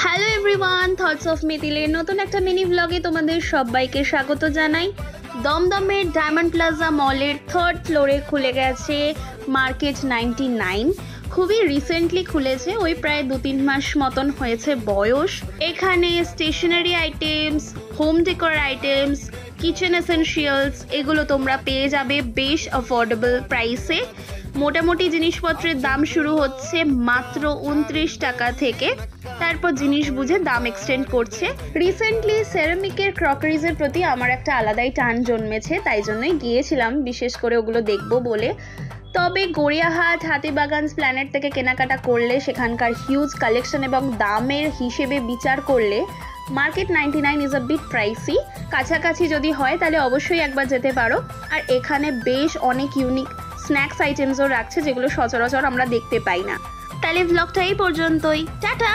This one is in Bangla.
হ্যালো এভরিওয়ান, থটস অফ মিথিলের নতুন একটা মিনি ব্লগে তোমাদের সবাইকে স্বাগত জানাই। দমদমের ডায়মন্ড প্লাজা মলের 3rd ফ্লোরে খুলে গেছে মার্কেট 99। খুবই রিসেন্টলি খুলেছে, ওই প্রায় 2-3 মাস মতন হয়েছে বয়স। এখানে stationery items, home decor items, kitchen essentials এগুলো তোমরা পেয়ে যাবে বেশ অ্যাফোর্ডেবল প্রাইসে। মোটামুটি জিনিসপত্রের দাম শুরু হচ্ছে মাত্র 29 টাকা থেকে, তারপর জিনিস বুঝে দাম এক্সটেন্ড করছে। রিসেন্টলি সেরামিকের ক্রকারিজের প্রতি আমার একটা আলাদাই টান জন্মেছে, তাই জন্যই গিয়েছিলাম বিশেষ করে ওগুলো দেখবো বলে। তবে গড়িয়াহাট, হাতিবাগান, প্ল্যানেট থেকে কেনাকাটা করলে সেখানকার হিউজ কালেকশন এবং দামের হিসেবে বিচার করলে market 99 is a bit pricey. কাছাকাছি যদি হয় তাহলে অবশ্যই একবার যেতে পারো। আর এখানে বেশ অনেক ইউনিক স্ন্যাক্স আইটেমসও রাখছে যেগুলো সচরাচর আমরা দেখতে পাই না। তাহলে ব্লগটা এই পর্যন্তই, টাটা।